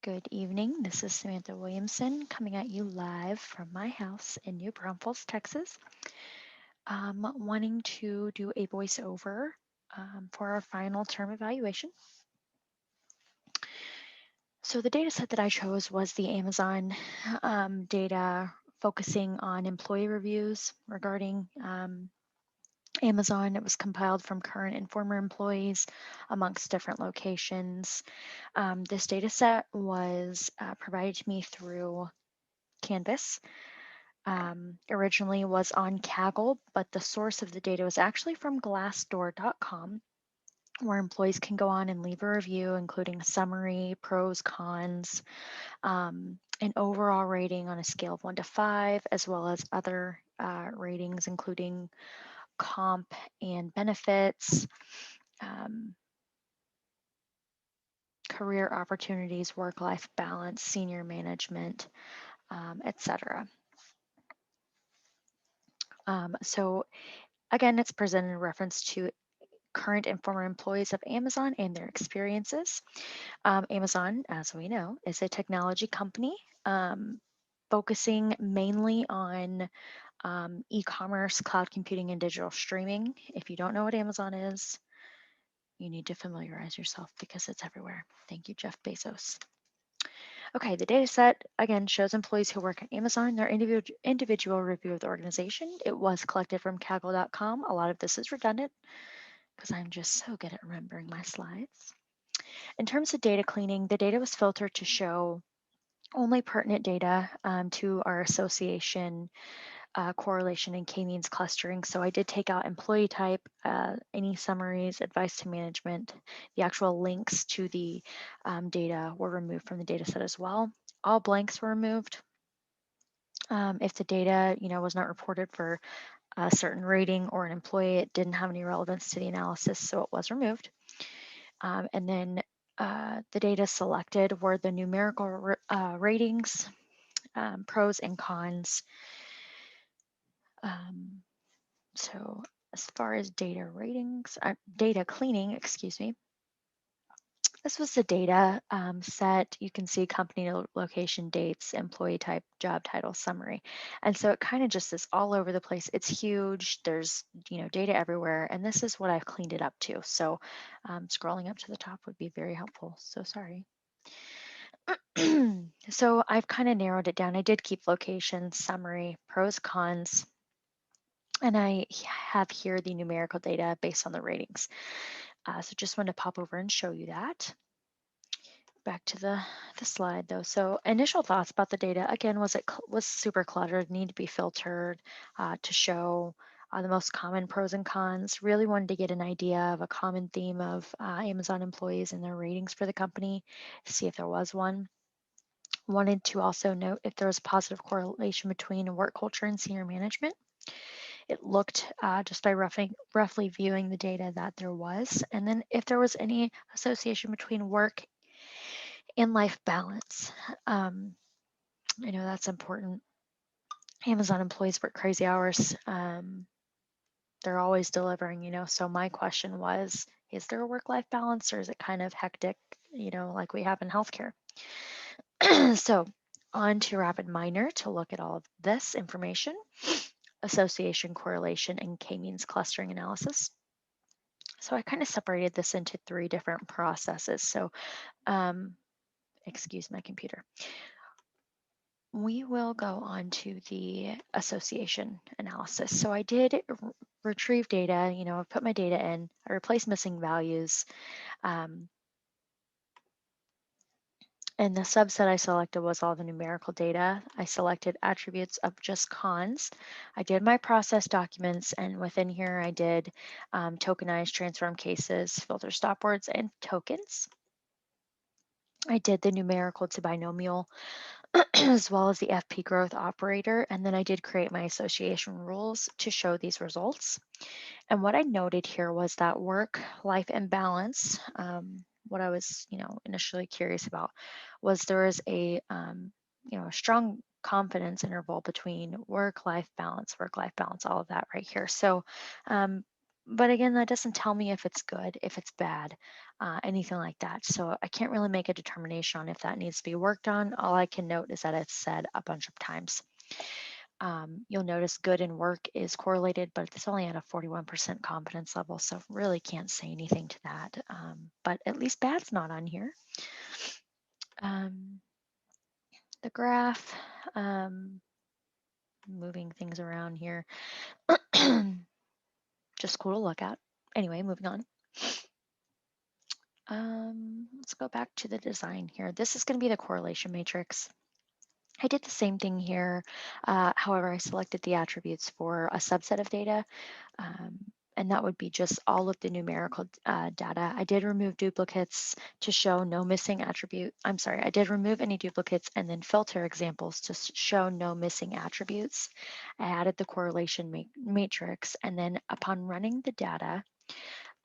Good evening. This is Samantha Williamson coming at you live from my house in New Braunfels, Texas. Wanting to do a voiceover for our final term evaluation. So the data set that I chose was the Amazon data focusing on employee reviews regarding Amazon. It was compiled from current and former employees amongst different locations. This data set was provided to me through Canvas. Originally was on Kaggle, but the source of the data was actually from Glassdoor.com, where employees can go on and leave a review, including a summary, pros, cons, an overall rating on a scale of 1 to 5, as well as other ratings, including comp and benefits, um, career opportunities, work-life balance, senior management, etc. So again, it's presented in reference to current and former employees of Amazon and their experiences. Amazon, as we know, is a technology company focusing mainly on e-commerce, cloud computing, and digital streaming. If you don't know what Amazon is, you need to familiarize yourself because it's everywhere. Thank you, Jeff Bezos. Okay, the data set again shows employees who work at Amazon, their individual review of the organization. It was collected from Kaggle.com. A lot of this is redundant because I'm just so good at remembering my slides. In terms of data cleaning, the data was filtered to show only pertinent data to our association, correlation, and k-means clustering. So I did take out employee type, any summaries, advice to management. The actual links to the data were removed from the data set as well. All blanks were removed. If the data, was not reported for a certain rating or an employee, it didn't have any relevance to the analysis, so it was removed. And then the data selected were the numerical ratings, pros and cons. So as far as data ratings, data cleaning, excuse me, this was the data set. You can see company location, dates, employee type, job title, summary. And so it kind of just is all over the place. It's huge. There's, data everywhere. And this is what I've cleaned it up to. So scrolling up to the top would be very helpful. So sorry. So I've kind of narrowed it down. I did keep location, summary, pros, cons, and I have here the numerical data based on the ratings. So just wanted to pop over and show you that. Back to the slide though. So initial thoughts about the data, again, was it was super cluttered, need to be filtered to show the most common pros and cons. Really wanted to get an idea of a common theme of Amazon employees and their ratings for the company to see if there was one. Wanted to also note if there was a positive correlation between work culture and senior management. It looked just by roughly viewing the data that there was. And then if there was any association between work and life balance. I know that's important. Amazon employees work crazy hours. They're always delivering, So my question was, is there a work-life balance or is it kind of hectic, like we have in healthcare? So on to RapidMiner to look at all of this information, association, correlation, and k-means clustering analysis. So I kind of separated this into 3 different processes. So excuse my computer. We will go on to the association analysis. So I did retrieve data, I put my data in, I replaced missing values. And the subset I selected was all the numerical data. I selected attributes of just cons. I did my process documents, and within here I did tokenize transform cases, filter stop words, and tokens. I did the numerical to binomial as well as the FP growth operator, and then I did create my association rules to show these results. And what I noted here was that work, life, and balance, what I was, initially curious about was there is a, a strong confidence interval between work-life balance, all of that right here. So But again, that doesn't tell me if it's good, if it's bad, anything like that. So I can't really make a determination on if that needs to be worked on. All I can note is that it's said a bunch of times. You'll notice good in work is correlated, but it's only at a 41% confidence level, so really can't say anything to that. But at least bad's not on here. Um, the graph, moving things around here, just cool to look at. Anyway, moving on. Let's go back to the design here. This is going to be the correlation matrix. I did the same thing here. However, I selected the attributes for a subset of data, and that would be just all of the numerical data. I did remove duplicates to show no missing attribute. I'm sorry, I did remove any duplicates and then filter examples to show no missing attributes. I added the correlation matrix, and then upon running the data,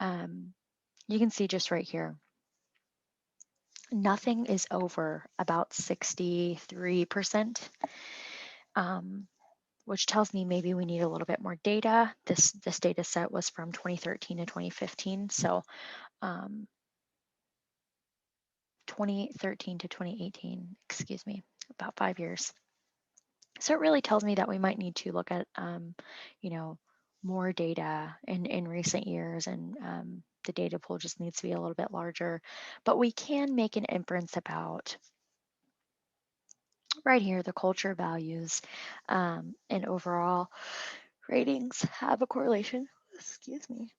you can see just right here, nothing is over about 63%, which tells me maybe we need a little bit more data. This data set was from 2013 to 2015, so 2013 to 2018, excuse me, about 5 years. So it really tells me that we might need to look at, you know, more data in recent years, and the data pool just needs to be a little bit larger. But we can make an inference about right here, the culture values and overall ratings have a correlation. Excuse me,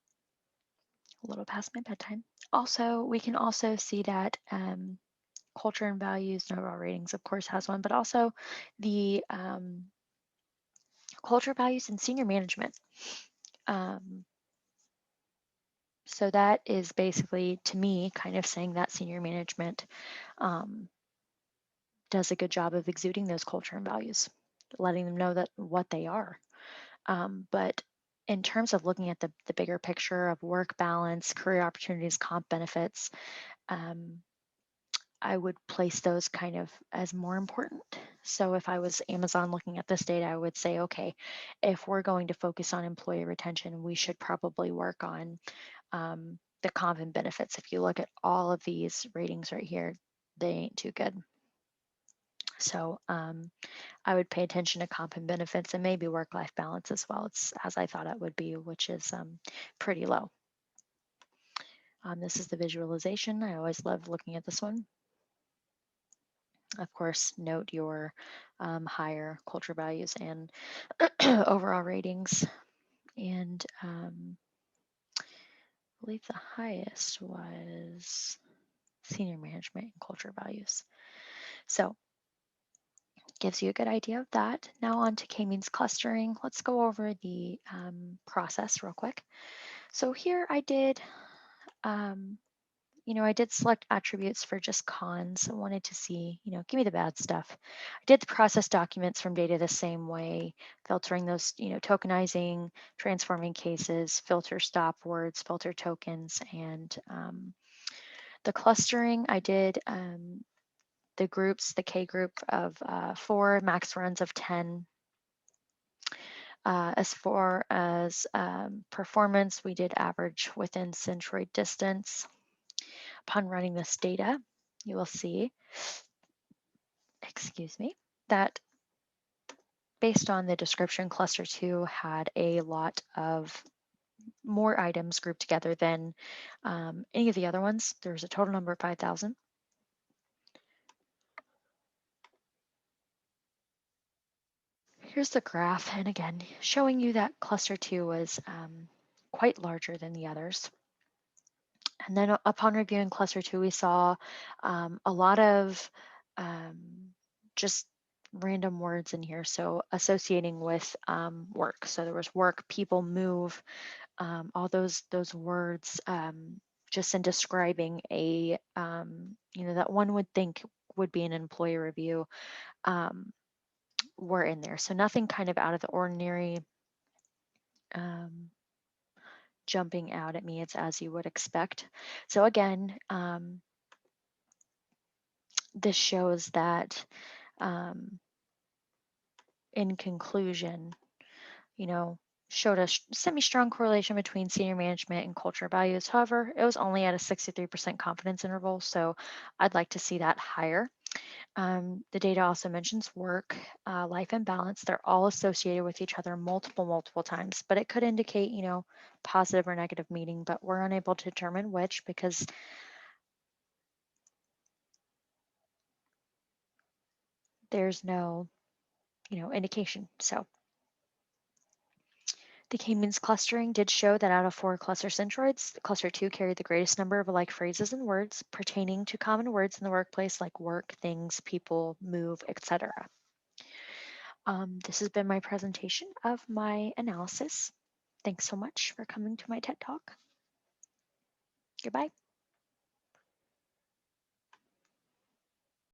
a little past my bedtime. Also, we can also see that culture and values and overall ratings, of course, has one, but also the culture values and senior management. Um, so that is basically, to me, kind of saying that senior management does a good job of exuding those culture and values, letting them know that what they are. But in terms of looking at the bigger picture of work balance, career opportunities, comp benefits, um, I would place those kind of as more important. So if I was Amazon looking at this data, I would say, okay, if we're going to focus on employee retention, we should probably work on the comp and benefits. If you look at all of these ratings right here, they ain't too good. So I would pay attention to comp and benefits and maybe work-life balance as well. It's as I thought it would be, which is pretty low. This is the visualization. I always love looking at this one. Of course, note your higher culture values and overall ratings. And I believe the highest was senior management and culture values. So gives you a good idea of that. Now on to k-means clustering. Let's go over the process real quick. So here I did, I did select attributes for just cons. I wanted to see, give me the bad stuff. I did the process documents from data the same way, filtering those, tokenizing, transforming cases, filter stop words, filter tokens, and the clustering. I did the groups, the K group of 4, max runs of 10. As far as performance, we did average within centroid distance. Upon running this data, you will see, excuse me, that based on the description, cluster 2 had a lot of more items grouped together than any of the other ones. There's a total number of 5,000. Here's the graph, and again, showing you that cluster 2 was quite larger than the others. And then upon reviewing cluster 2, we saw a lot of just random words in here. So associating with work. So there was work, people, move, all those words just in describing a, that one would think would be an employee review were in there. So nothing kind of out of the ordinary jumping out at me. It's as you would expect. So again, this shows that in conclusion, showed a semi-strong correlation between senior management and culture values. However, it was only at a 63% confidence interval, so I'd like to see that higher. The data also mentions work, life, and balance. They're all associated with each other multiple times, but it could indicate, positive or negative meaning, but we're unable to determine which because there's no, indication. So the K-means clustering did show that out of 4 cluster centroids, cluster 2 carried the greatest number of alike phrases and words pertaining to common words in the workplace like work, things, people, move, etc. This has been my presentation of my analysis. Thanks so much for coming to my TED Talk. Goodbye.